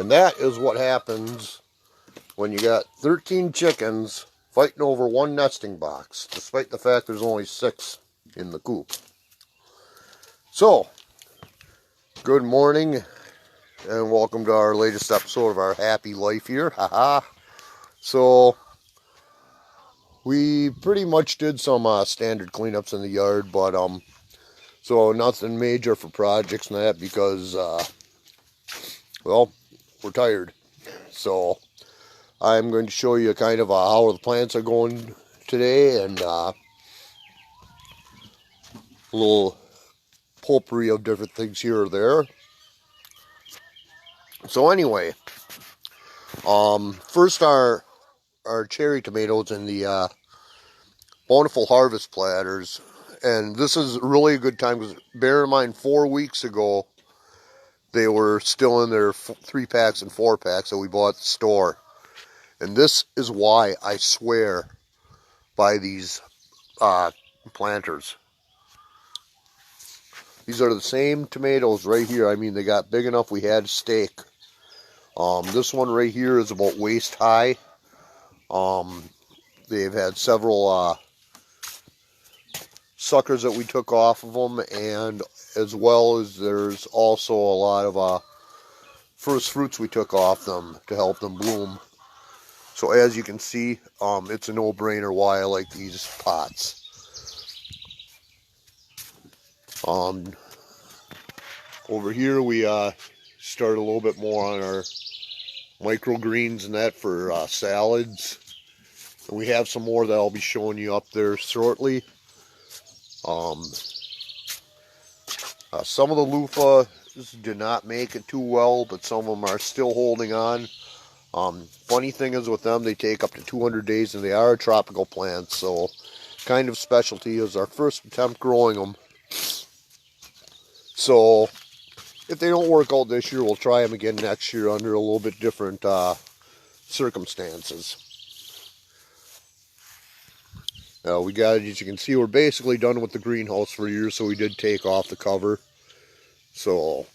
And that is what happens when you got 13 chickens fighting over one nesting box, despite the fact there's only 6 in the coop. So, good morning, and welcome to our latest episode of our happy life here. Haha. So, we pretty much did some standard cleanups in the yard, but so nothing major for projects and that because, well, we're tired. So, I'm going to show you kind of how the plants are going today and a little potpourri of different things here or there. So anyway, first our cherry tomatoes in the Bountiful Harvest platters, and this is really a good time because bear in mind 4 weeks ago they were still in their 3-packs and 4-packs that we bought at the store, and this is why I swear by these planters. These are the same tomatoes right here. I mean, they got big enough we had steak. This one right here is about waist high. They've had several suckers that we took off of them, and as well as there's also a lot of first fruits we took off them to help them bloom. So as you can see, it's a no-brainer why I like these pots. Over here we started a little bit more on our microgreens and that for salads. And we have some more that I'll be showing you up there shortly. Some of the loofahs did not make it too well, but some of them are still holding on. Funny thing is with them, they take up to 200 days, and they are tropical plants, so kind of specialty. Is our first attempt growing them. So if they don't work out this year, we'll try them again next year under a little bit different circumstances. We got, as you can see, we're basically done with the greenhouse for a year, so we did take off the cover. So,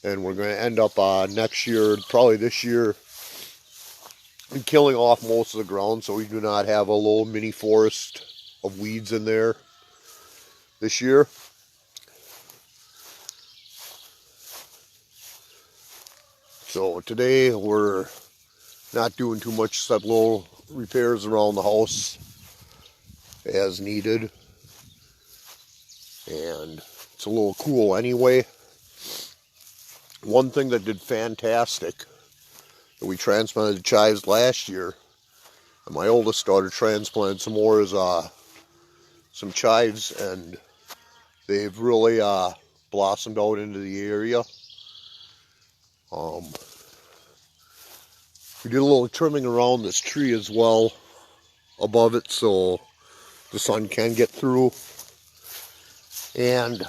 and we're going to end up next year, probably this year, killing off most of the ground so we do not have a little mini forest of weeds in there this year. So today we're not doing too much except little repairs around the house as needed, and it's a little cool anyway. One thing that did fantastic, that we transplanted the chives last year, and my oldest daughter transplanted some more, is some chives, and they've really blossomed out into the area. We did a little trimming around this tree as well above it so the sun can get through. And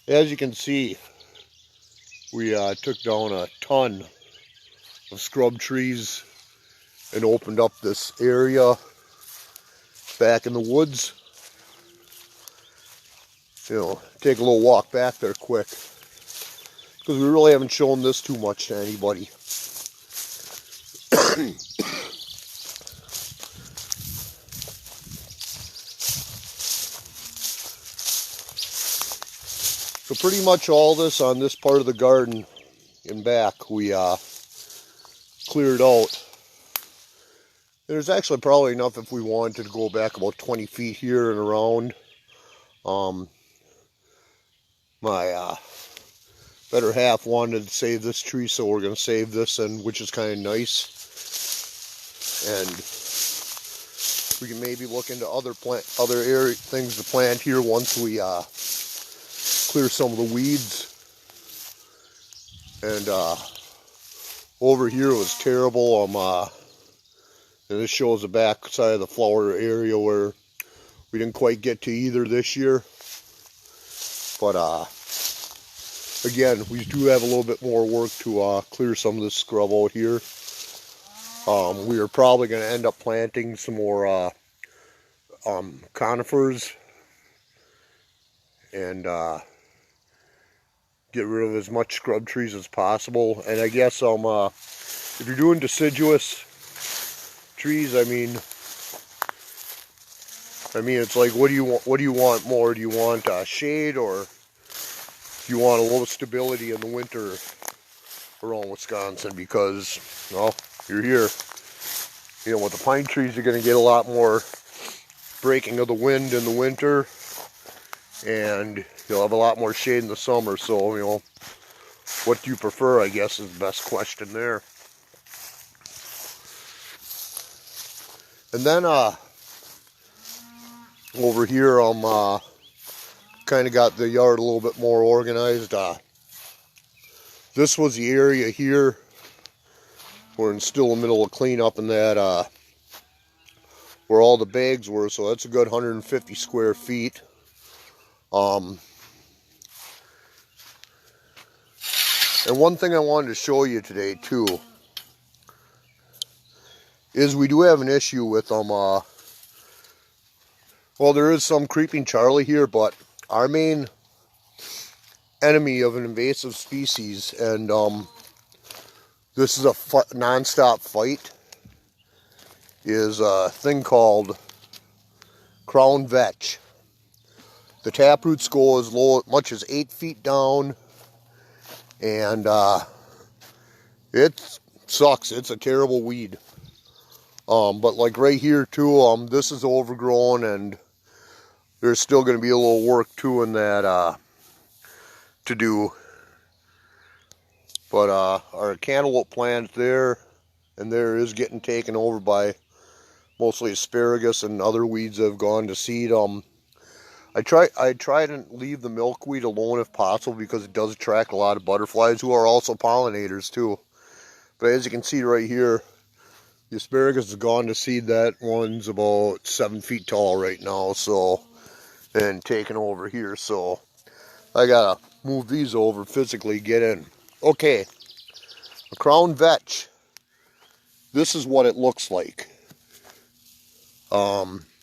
as you can see, we took down a ton of scrub trees and opened up this area back in the woods. You know, take a little walk back there quick, because we really haven't shown this too much to anybody. So pretty much all this on this part of the garden in back we cleared out. There's actually probably enough if we wanted to go back about 20 feet here and around. My better half wanted to save this tree, so we're going to save this, and which is kind of nice. And we can maybe look into other area things to plant here once we clear some of the weeds. And over here was terrible. And this shows the back side of the flower area where we didn't quite get to either this year. But again, we do have a little bit more work to clear some of this scrub out here. We are probably going to end up planting some more conifers and get rid of as much scrub trees as possible. And I guess if you're doing deciduous trees, I mean it's like, what do you want? What do you want more? Do you want shade, or do you want a little stability in the winter around Wisconsin? Because, well, you're here. You know, with the pine trees, you're going to get a lot more breaking of the wind in the winter, and you'll have a lot more shade in the summer. So, you know, what do you prefer, I guess, is the best question there. And then over here, I'm kind of got the yard a little bit more organized. This was the area here. We're still in the middle of cleanup, and that where all the bags were, so that's a good 150 square feet. And one thing I wanted to show you today too is we do have an issue with well, there is some creeping Charlie here, but our main enemy of an invasive species, and this is a non-stop fight, is a thing called crown vetch. The taproots go as low as much as 8 feet down, and it sucks. It's a terrible weed. But like right here too, this is overgrown, and there's still going to be a little work too in that to do. But our cantaloupe plant there and there is getting taken over by mostly asparagus and other weeds that have gone to seed. I try to leave the milkweed alone if possible, because it does attract a lot of butterflies who are also pollinators too. But as you can see right here, the asparagus has gone to seed. That one's about 7 feet tall right now, so, and taken over here. So I gotta move these over, physically get in. Okay, a crown vetch. This is what it looks like.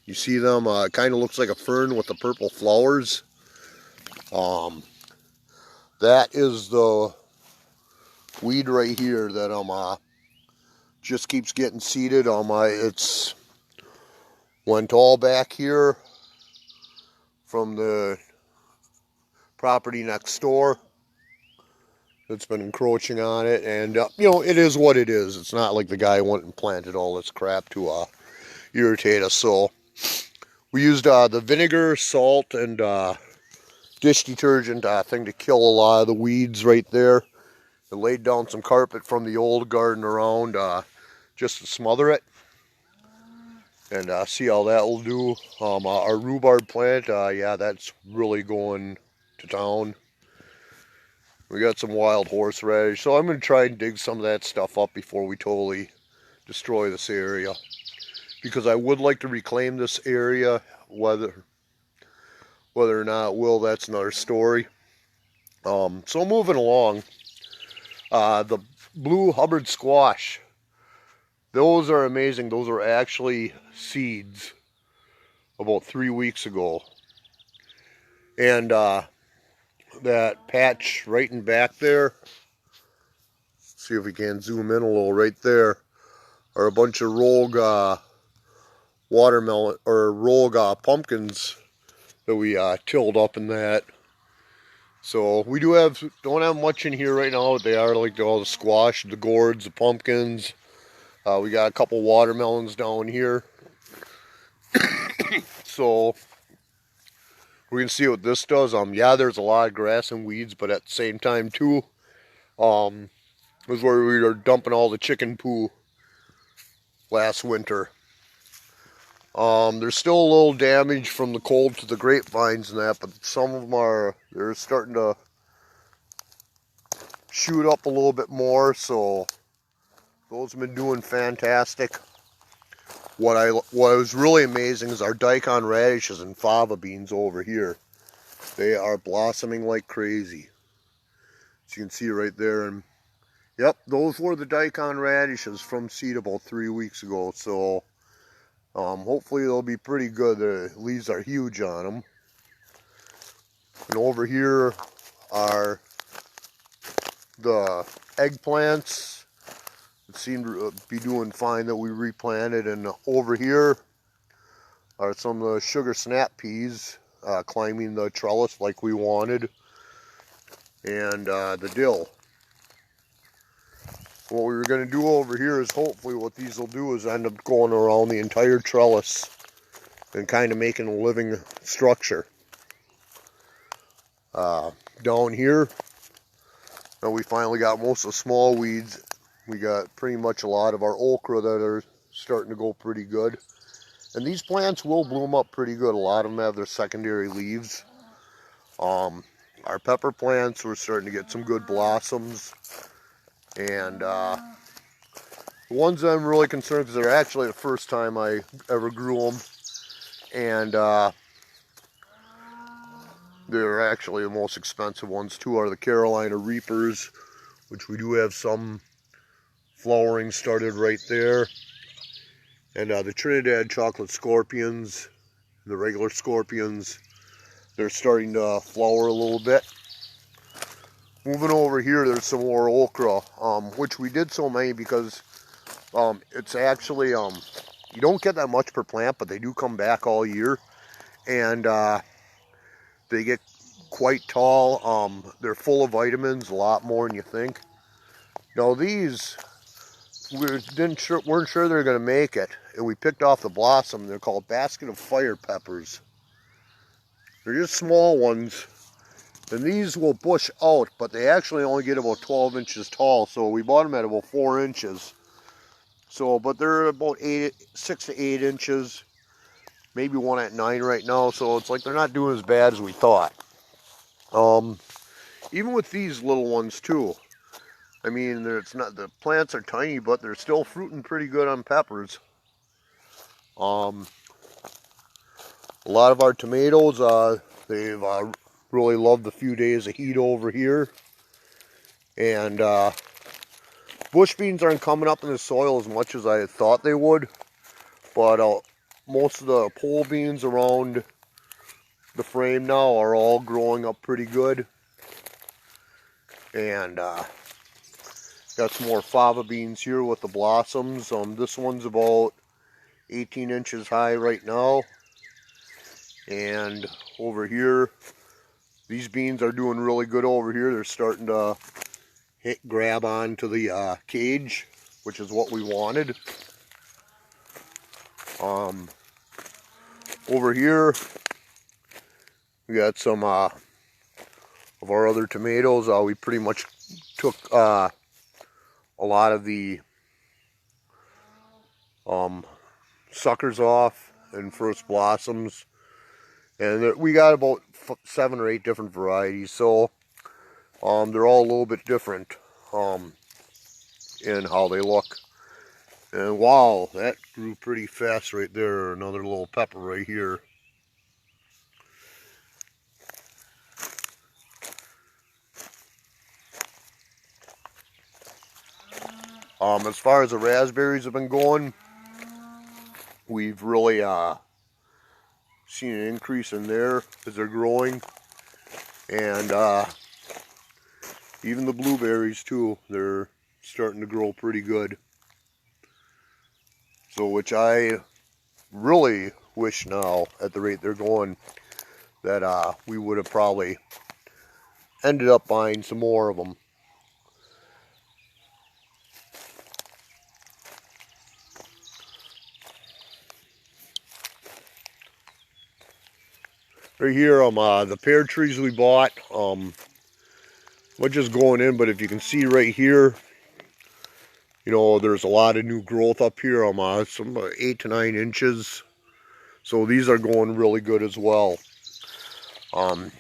You see them, it kind of looks like a fern with the purple flowers. That is the weed right here that just keeps getting seeded. It's went all back here from the property next door that's been encroaching on it, and you know, it is what it is. It's not like the guy went and planted all this crap to irritate us. So we used the vinegar, salt, and dish detergent thing to kill a lot of the weeds right there, and laid down some carpet from the old garden around just to smother it, and see how that will do. Our rhubarb plant, yeah, that's really going to town. We got some wild horseradish, so I'm going to try and dig some of that stuff up before we totally destroy this area, because I would like to reclaim this area. Whether or not it will, that's another story. So moving along, the blue Hubbard squash, those are amazing. Those are actually seeds about 3 weeks ago. And that patch right in back there, see if we can zoom in a little, right there are a bunch of rogue watermelon or rogue pumpkins that we tilled up in that. So we don't have much in here right now, but they are like all the squash, the gourds, the pumpkins. We got a couple watermelons down here. So we can see what this does. Yeah, there's a lot of grass and weeds, but at the same time too, was where we were dumping all the chicken poo last winter. There's still a little damage from the cold to the grapevines and that, but some of them they're starting to shoot up a little bit more, so those have been doing fantastic. What was really amazing is our daikon radishes and fava beans over here. They are blossoming like crazy. As you can see right there, and yep, those were the daikon radishes from seed about 3 weeks ago. So hopefully they'll be pretty good. The leaves are huge on them. And over here are the eggplants seem to be doing fine that we replanted, and over here are some of the sugar snap peas climbing the trellis like we wanted, and the dill. What we were going to do over here is hopefully what these will do is end up going around the entire trellis and kind of making a living structure. Down here, now we finally got most of the small weeds. We got pretty much a lot of our okra that are starting to go pretty good. And these plants will bloom up pretty good. A lot of them have their secondary leaves. Our pepper plants, we're starting to get some good blossoms. And the ones that I'm really concerned, because they're actually the first time I ever grew them. And they're actually the most expensive ones too, are the Carolina Reapers, which we do have some flowering started right there. And the Trinidad Chocolate Scorpions, the regular scorpions, they're starting to flower a little bit. Moving over here, there's some more okra, which we did so many because it's actually, you don't get that much per plant, but they do come back all year. And they get quite tall. They're full of vitamins, a lot more than you think. Now these, weren't sure they were going to make it, and we picked off the blossom. They're called basket of fire peppers. They're just small ones, and these will bush out, but they actually only get about 12 inches tall, so we bought them at about 4 inches. So, but they're about 6 to 8 inches, maybe one at 9 right now, so it's like they're not doing as bad as we thought. Even with these little ones too, I mean, it's not, the plants are tiny, but they're still fruiting pretty good on peppers. A lot of our tomatoes, they've really loved the few days of heat over here. And bush beans aren't coming up in the soil as much as I thought they would. But most of the pole beans around the frame now are all growing up pretty good. And got some more fava beans here with the blossoms. This one's about 18 inches high right now. And over here, these beans are doing really good over here. They're starting to grab onto the cage, which is what we wanted. Over here, we got some of our other tomatoes. We pretty much took a lot of the suckers off and first blossoms, and we got about 7 or 8 different varieties, so they're all a little bit different in how they look. And wow, that grew pretty fast right there. Another little pepper right here. As far as the raspberries have been going, we've really seen an increase in there as they're growing. And even the blueberries too, they're starting to grow pretty good. So, which I really wish now, at the rate they're going, that we would have probably ended up buying some more of them. Right here, the pear trees we bought, we're just going in, but if you can see right here, you know, there's a lot of new growth up here. Some 8 to 9 inches. So these are going really good as well. You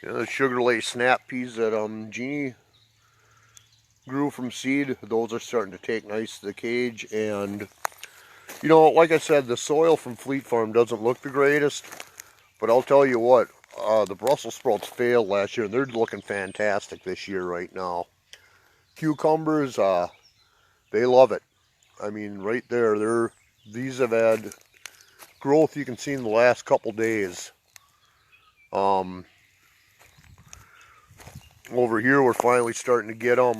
know, the sugar lace snap peas that Jeannie grew from seed, those are starting to take nice to the cage. And you know, like I said, the soil from Fleet Farm doesn't look the greatest, but I'll tell you what, the Brussels sprouts failed last year, and they're looking fantastic this year right now. Cucumbers, they love it. I mean, right there, these have had growth you can see in the last couple days. Over here we're finally starting to get them,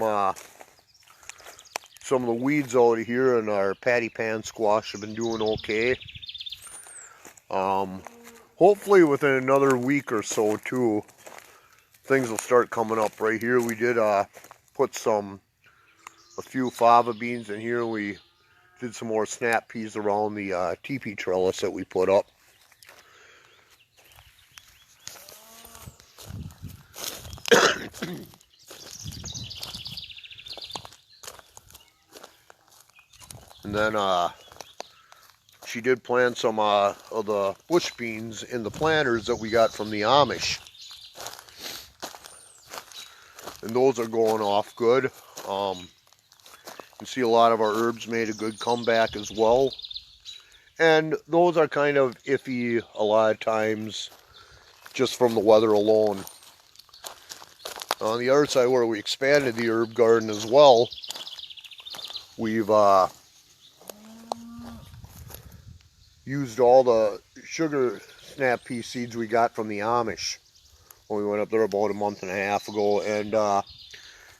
some of the weeds out of here, and our patty pan squash have been doing okay. Hopefully within another week or so too, things will start coming up. Right here we did put a few fava beans in here. We did some more snap peas around the teepee trellis that we put up. And then she did plant some of the bush beans in the planters that we got from the Amish. And those are going off good. You can see a lot of our herbs made a good comeback as well. And those are kind of iffy a lot of times just from the weather alone. On the other side where we expanded the herb garden as well, we've used all the sugar snap pea seeds we got from the Amish when we went up there about a month and a half ago. And you know,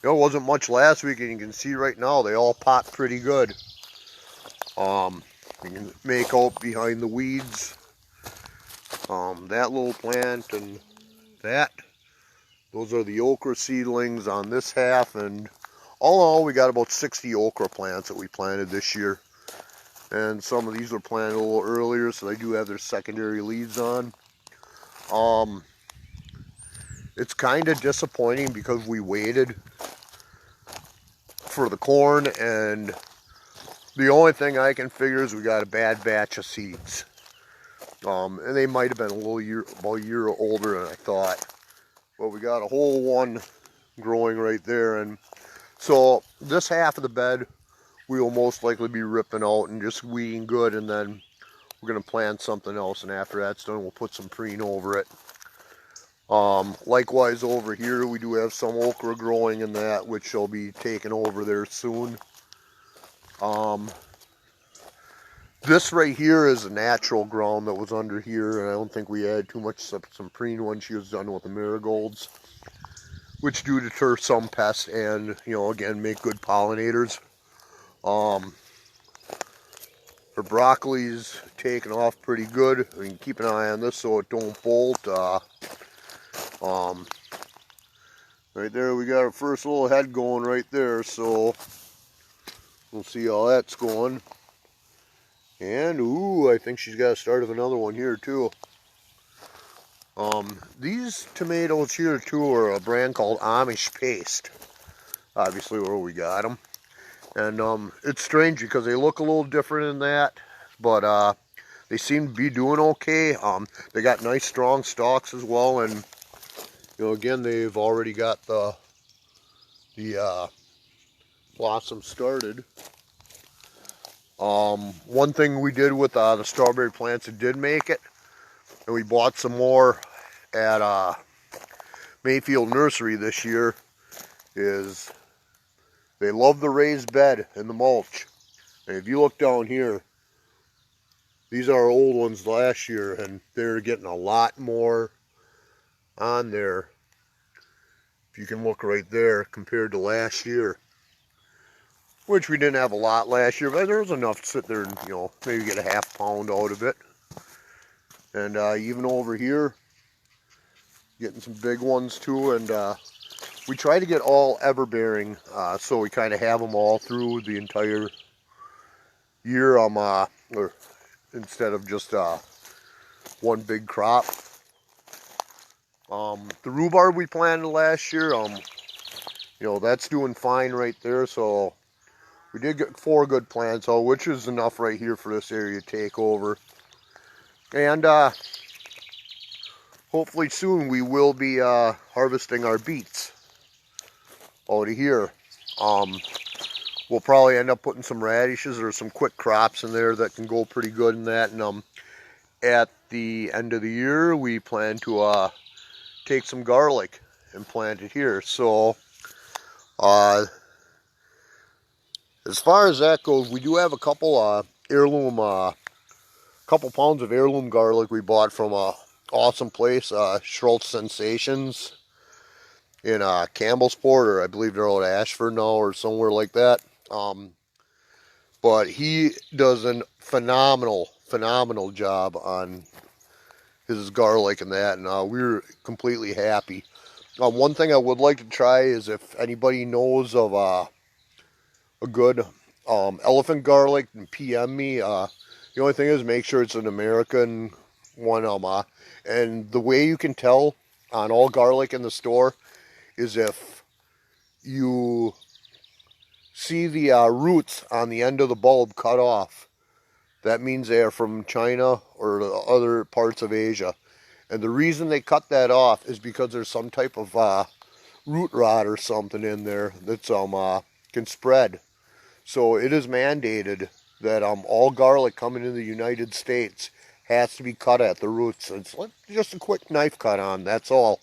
it wasn't much last week, and you can see right now they all popped pretty good. You can make out behind the weeds, that little plant and that. Those are the okra seedlings on this half, and all in all we got about 60 okra plants that we planted this year. And some of these were planted a little earlier, so they do have their secondary leaves on. It's kind of disappointing because we waited for the corn, and the only thing I can figure is we got a bad batch of seeds. And they might have been about a year older than I thought. But we got a whole one growing right there. And so this half of the bed we will most likely be ripping out and just weeding good, and then we're going to plant something else, and after that's done we'll put some preen over it. Likewise over here we do have some okra growing in that, which shall be taken over there soon. This right here is a natural ground that was under here, and I don't think we added too much except some preen when she was done with the marigolds, which do deter some pests and, you know, again, make good pollinators. Her broccoli's taking off pretty good. We can keep an eye on this so it don't bolt. Right there we got our first little head going right there, so we'll see how that's going. And ooh, I think she's got a start of another one here too. These tomatoes here too are a brand called Amish Paste, obviously where we got them. And it's strange because they look a little different in that, but they seem to be doing okay. They got nice strong stalks as well, and you know, again, they've already got the blossom started. One thing we did with the strawberry plants that did make it, and we bought some more at Mayfield Nursery this year, is they love the raised bed and the mulch. And if you look down here, these are old ones last year, and they're getting a lot more on there. If you can look right there compared to last year, which we didn't have a lot last year, but there was enough to sit there and, you know, maybe get a half pound out of it. And even over here, getting some big ones too. And we try to get all ever-bearing, so we kind of have them all through the entire year, or instead of just one big crop. The rhubarb we planted last year, you know, that's doing fine right there. So we did get 4 good plants out, which is enough right here for this area to take over. And hopefully soon we will be harvesting our beets out of here. We'll probably end up putting some radishes or some quick crops in there that can go pretty good in that. And at the end of the year, we plan to take some garlic and plant it here. So as far as that goes, we do have a couple heirloom, couple pounds of heirloom garlic we bought from a awesome place, Schultz Sensations. in Campbellsport, or I believe they're out at Ashford now or somewhere like that. But he does a phenomenal job on his garlic and that, and we were completely happy. One thing I would like to try is if anybody knows of a good elephant garlic, and PM me. The only thing is make sure it's an American one. And the way you can tell on all garlic in the store is if you see the roots on the end of the bulb cut off. That means they are from China or other parts of Asia. And the reason they cut that off is because there's some type of root rot or something in there that can spread. So it is mandated that all garlic coming in the United States has to be cut at the roots. It's just a quick knife cut on, that's all.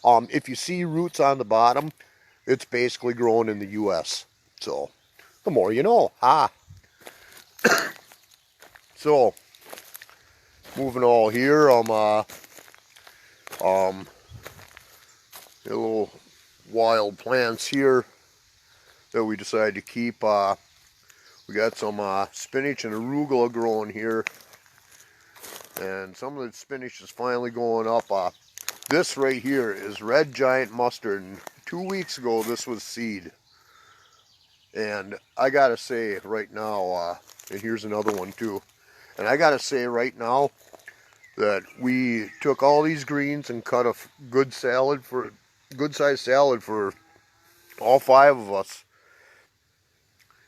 If you see roots on the bottom, it's basically grown in the U.S. So the more you know. So moving all here, little wild plants here that we decided to keep. We got some spinach and arugula growing here, and some of the spinach is finally going up. This right here is red giant mustard, and 2 weeks ago this was seed. And I gotta say right now, and here's another one too, and I gotta say right now that we took all these greens and cut a good sized salad for all 5 of us.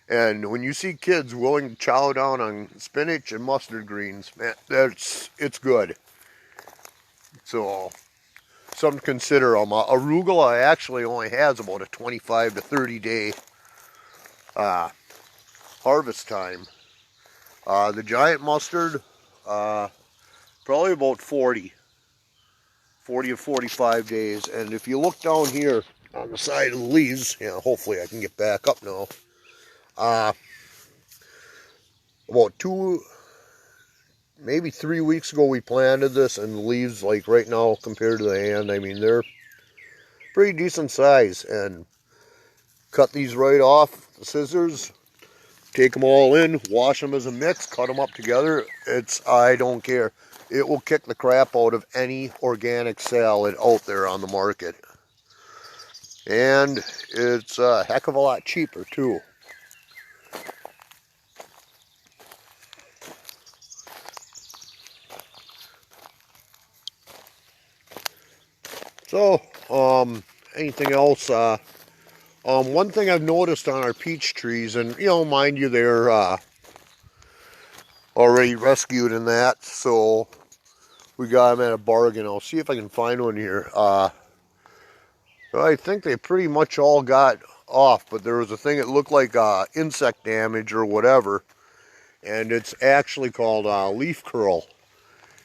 And when you see kids willing to chow down on spinach and mustard greens, man, it's good. So something to consider. Arugula actually only has about a 25 to 30 day harvest time. The giant mustard, probably about 40 to 45 days. And if you look down here on the side of the leaves, hopefully I can get back up now. About maybe 3 weeks ago we planted this, and the leaves, like right now compared to the hand, I mean, they're pretty decent size. And cut these right off the scissors, take them all in, wash them as a mix, cut them up together. I don't care. It will kick the crap out of any organic salad out there on the market. And it's a heck of a lot cheaper too. So, anything else? One thing I've noticed on our peach trees, and mind you, they're already rescued in that, so we got them at a bargain. I'll see if I can find one here. I think they pretty much all got off, but there was a thing that looked like insect damage or whatever, and it's actually called leaf curl.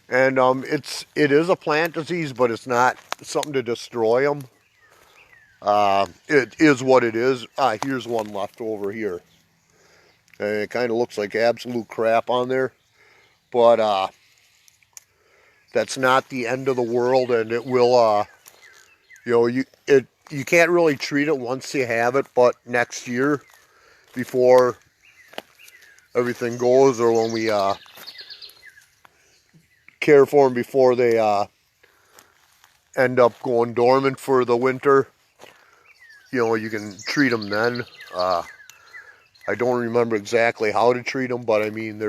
And it is a plant disease, but it's not something to destroy them. It is what it is. Here's one left over here. And it kind of looks like absolute crap on there, but that's not the end of the world, and it will. You can't really treat it once you have it, but next year, before everything goes, or when we care for them before they end up going dormant for the winter, you can treat them then. I don't remember exactly how to treat them, but I mean,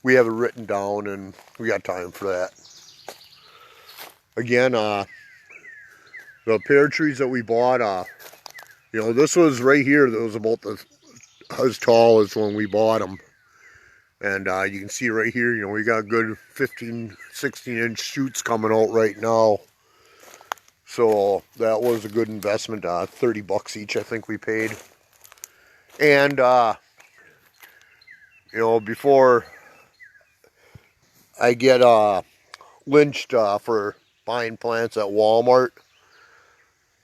we have it written down, and we got time for that. Again, the pear trees that we bought, this was right here, that was about as tall as when we bought them. And you can see right here, we got good 15, 16-inch shoots coming out right now. So that was a good investment. 30 bucks each, I think we paid. And, before I get lynched for buying plants at Walmart,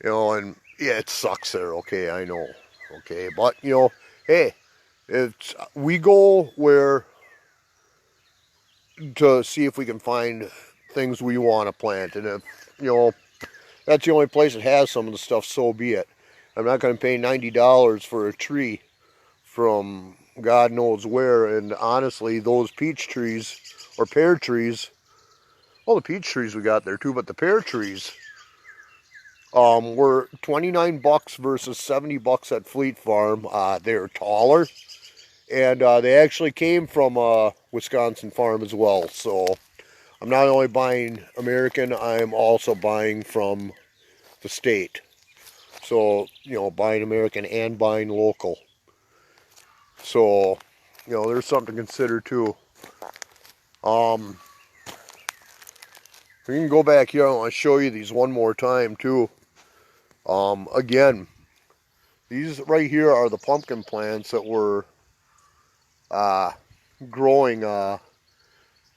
and yeah, it sucks there, okay, I know, okay, but, hey, we go where to see if we can find things we want to plant, and if that's the only place that has some of the stuff, so be it. I'm not going to pay $90 for a tree from God knows where. And honestly, those peach trees or pear trees, well, the peach trees we got there too, but the pear trees were $29 versus $70 at Fleet Farm. They're taller, and they actually came from a Wisconsin farm as well. So I'm not only buying American, I'm also buying from the state. So, you know, buying American and buying local. So, you know, there's something to consider too. We can go back here. I want to show you these one more time too. Again, these right here are the pumpkin plants that were growing,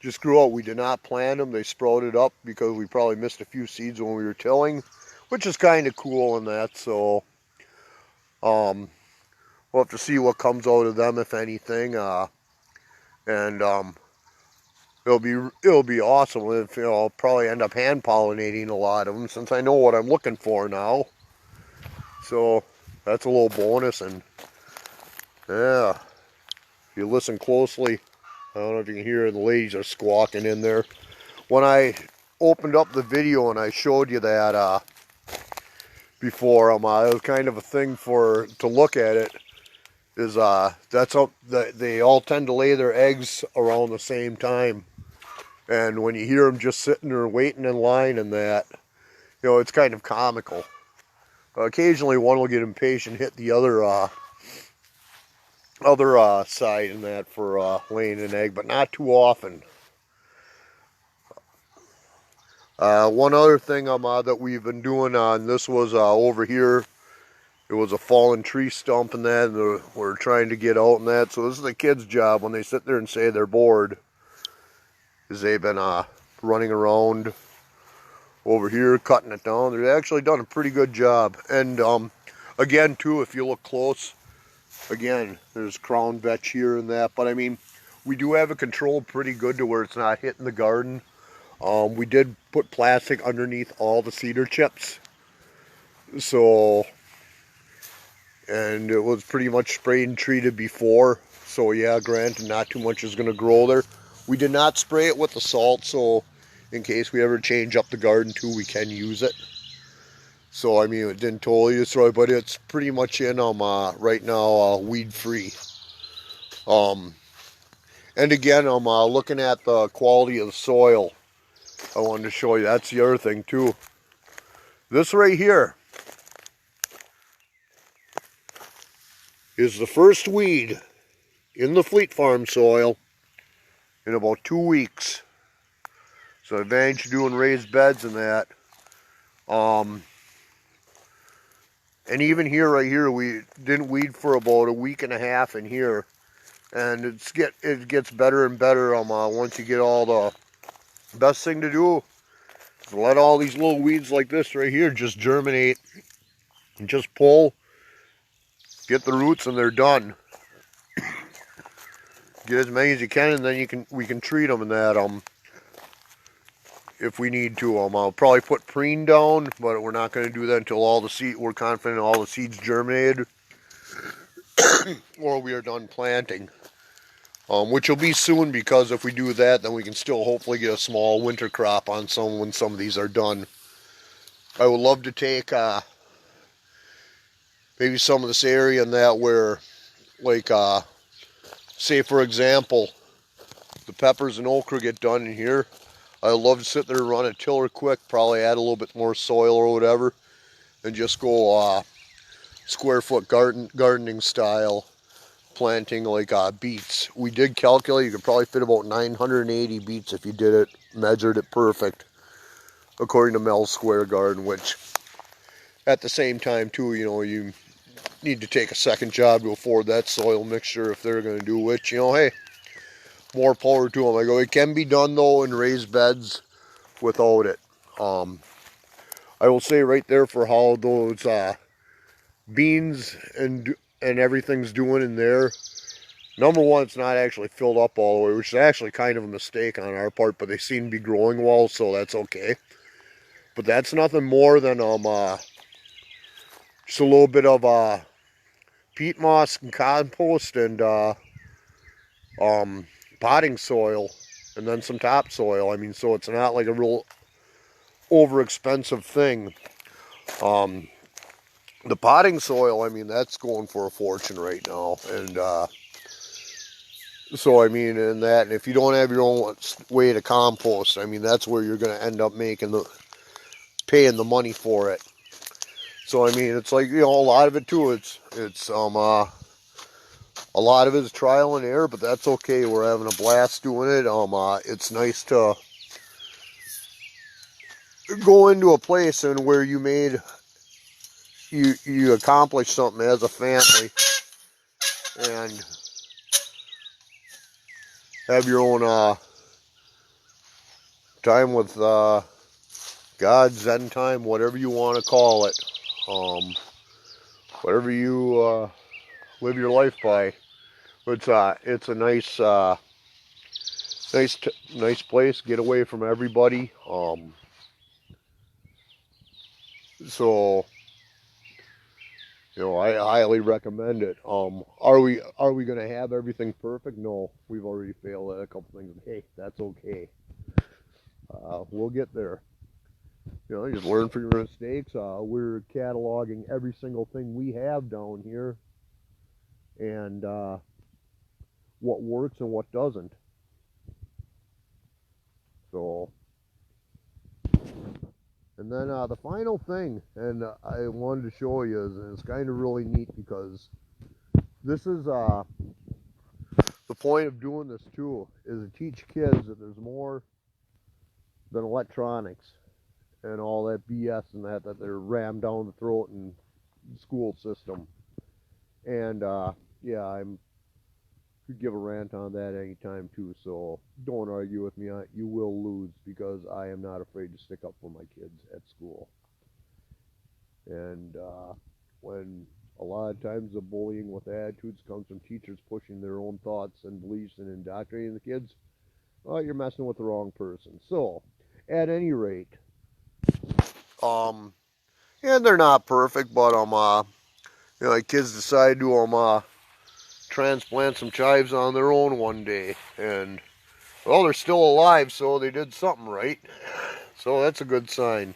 just grew out. We did not plant them. They sprouted up because we probably missed a few seeds when we were tilling, which is kind of cool in that. So, we'll have to see what comes out of them, if anything. And it'll be awesome if, you know, I'll probably end up hand pollinating a lot of them since I know what I'm looking for now. So that's a little bonus. And yeah, if you listen closely, I don't know if you can hear the ladies are squawking in there. When I opened up the video and I showed you that before, it was kind of a thing to look at it. Is that's how they all tend to lay their eggs around the same time. And when you hear them just sitting there waiting in line and that, you know, it's kind of comical. Occasionally one will get impatient, hit the other side and that for laying an egg, but not too often. One other thing that we've been doing on this was over here. It was a fallen tree stump and that, and we're trying to get out and that. So this is the kids' job when they sit there and say they're bored. Is they've been running around over here cutting it down. They've actually done a pretty good job. And again too, if you look close, again, there's crown vetch here and that. But I mean, we do have it controlled pretty good to where it's not hitting the garden. We did put plastic underneath all the cedar chips. So, and it was pretty much sprayed and treated before. So yeah, granted, not too much is going to grow there. We did not spray it with the salt, so in case we ever change up the garden too, we can use it. So I mean, it didn't totally destroy, but it's pretty much in right now weed free. And again, I'm looking at the quality of the soil. I wanted to show you. That's the other thing too. This right here is the first weed in the Fleet Farm soil in about 2 weeks. So advantage of doing raised beds and that. And even here, right here, we didn't weed for about a week and a half in here. And it gets better and better once you get all the... Best thing to do is let all these little weeds like this right here just germinate. And just pull, get the roots, and they're done. Get as many as you can, and then we can treat them in that if we need to. I'll probably put preen down, but we're not going to do that until we're confident all the seeds germinated or we are done planting. Which will be soon, because if we do that, then we can still hopefully get a small winter crop on when some of these are done. I would love to take maybe some of this area and that where, like, say for example, the peppers and okra get done in here. I'd love to sit there and run a tiller quick, probably add a little bit more soil or whatever, and just go square foot gardening style, planting like beets. We did calculate you could probably fit about 980 beets if you did it, measured it perfect, according to Mel's Square Garden, which at the same time too, you know, you need to take a second job to afford that soil mixture if they're going to do, which, you know, hey, more power to them. I go, it can be done though in raised beds without it. I will say right there for how those beans and everything's doing in there. Number one, it's not actually filled up all the way, which is actually kind of a mistake on our part, but they seem to be growing well, so that's okay. But that's nothing more than just a little bit of peat moss and compost and potting soil, and then some topsoil. I mean, so it's not like a real over expensive thing. The potting soil, I mean, that's going for a fortune right now. And so, I mean, and if you don't have your own way to compost, I mean, that's where you're going to end up paying the money for it. So, I mean, it's like, a lot of it too, it's a lot of it is trial and error, but that's okay. We're having a blast doing it. It's nice to go into a place and where you accomplished something as a family and have your own time with God, Zen time, whatever you want to call it, whatever you live your life by. It's a nice place. Get away from everybody. So I highly recommend it. Are we going to have everything perfect? No, we've already failed at a couple things. Hey, that's okay. We'll get there. You just learn from your mistakes. We're cataloging every single thing we have down here, and what works and what doesn't. So, and then the final thing, and I wanted to show you, and it's kind of really neat because this is the point of doing this too, is to teach kids that there's more than electronics and all that BS and that they're rammed down the throat in the school system. And yeah, I could give a rant on that anytime too, so don't argue with me. You will lose, because I am not afraid to stick up for my kids at school. And when a lot of times the bullying with attitudes comes from teachers pushing their own thoughts and beliefs and indoctrinating the kids, well, you're messing with the wrong person. So, at any rate, and they're not perfect, but like kids decide to transplant some chives on their own one day, and well, they're still alive, so they did something right. So that's a good sign.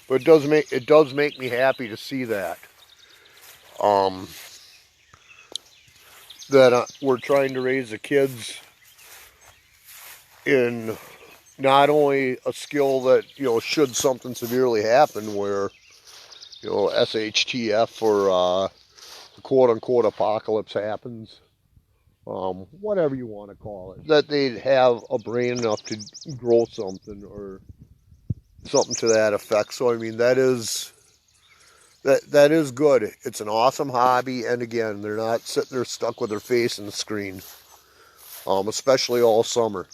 But it does make me happy to see that. That we're trying to raise the kids in not only a skill that, should something severely happen, where, SHTF or the quote-unquote apocalypse happens, whatever you want to call it, that they'd have a brain enough to grow something or something to that effect. So, I mean, that is good. It's an awesome hobby, and again, they're not sitting there stuck with their face in the screen, especially all summer.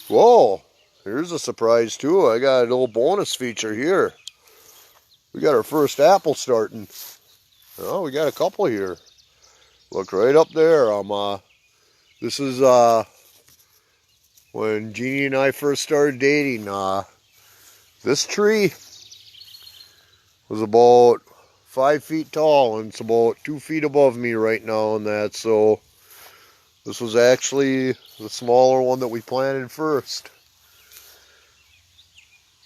Whoa, here's a surprise too. I got a little bonus feature here. We got our first apple starting. Oh, we got a couple here. Look right up there. This is when Jeannie and I first started dating. This tree was about 5 feet tall, and it's about 2 feet above me right now, and that. So this was actually the smaller one that we planted first.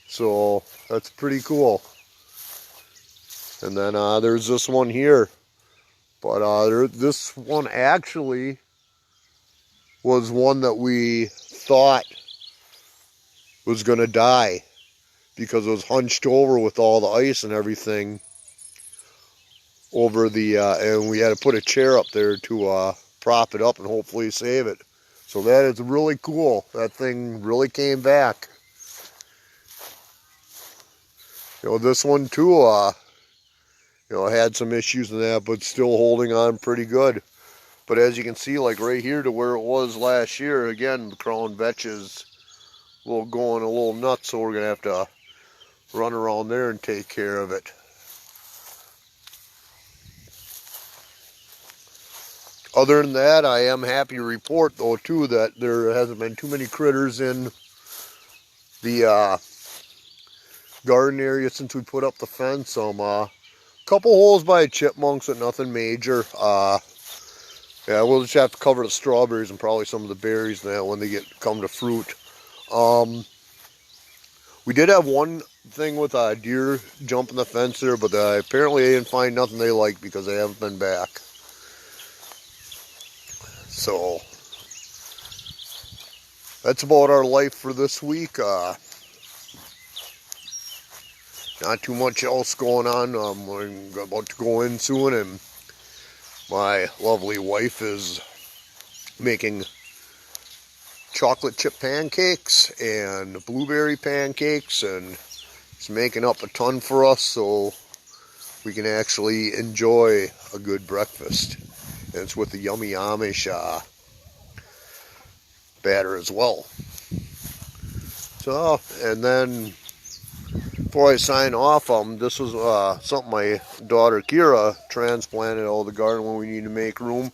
So that's pretty cool. And then there's this one here. But this one actually was one that we thought was going to die, because it was hunched over with all the ice and everything over and we had to put a chair up there to prop it up and hopefully save it. So that is really cool. That thing really came back. This one too, had some issues in that, but still holding on pretty good. But as you can see, like right here to where it was last year, again, the crown vetch is going a little nuts, so we're going to have to run around there and take care of it. Other than that, I am happy to report, though, too, that there hasn't been too many critters in the garden area since we put up the fence. Couple holes by chipmunks, but nothing major. Yeah, we'll just have to cover the strawberries and probably some of the berries now when they come to fruit. We did have one thing with a deer jumping the fence there, but apparently they didn't find nothing they liked because they haven't been back. So that's about our life for this week. Not too much else going on. We're about to go in soon, and my lovely wife is making chocolate chip pancakes and blueberry pancakes, and it's making up a ton for us so we can actually enjoy a good breakfast. And it's with the yummy Amish batter as well. So, and then before I sign off, this was something my daughter Kira transplanted out of the garden when we need to make room.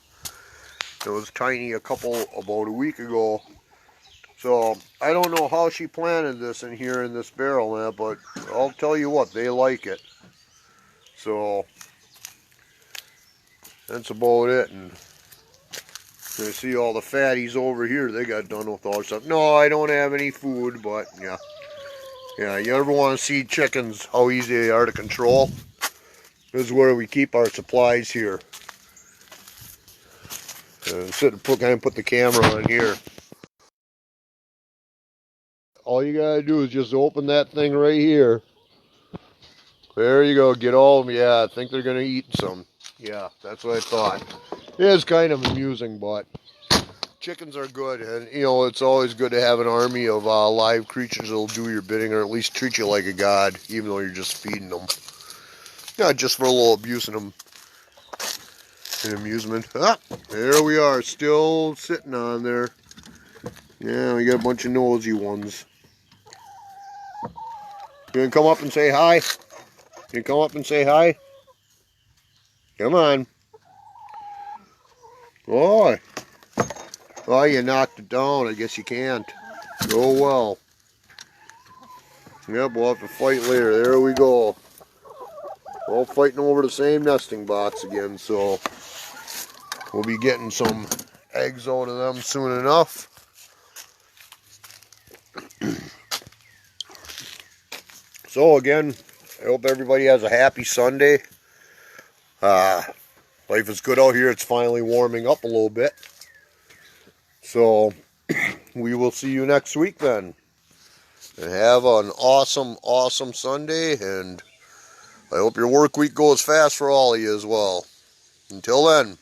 It was tiny about a week ago. So I don't know how she planted this in here in this barrel now, but I'll tell you what, they like it. So that's about it. And you see all the fatties over here, they got done with all their stuff. No, I don't have any food, but yeah. Yeah, you ever want to see chickens, how easy they are to control? This is where we keep our supplies here. Kind of put the camera on here. All you gotta do is just open that thing right here. There you go, get all of them. Yeah, I think they're gonna eat some. Yeah, that's what I thought. It is kind of amusing, but chickens are good, and you know, it's always good to have an army of live creatures that'll do your bidding, or at least treat you like a god, even though you're just feeding them. Yeah, just for a little abusing them and amusement. Ah, there we are, still sitting on there. Yeah, we got a bunch of nosy ones. You gonna come up and say hi? You come up and say hi? Come on. Boy. Oh, you knocked it down. I guess you can't. Oh, well. Yep, we'll have to fight later. There we go. All fighting over the same nesting box again, so we'll be getting some eggs out of them soon enough. So again, I hope everybody has a happy Sunday. Life is good out here. It's finally warming up a little bit. So we will see you next week then. And have an awesome, awesome Sunday. And I hope your work week goes fast for all of you as well. Until then.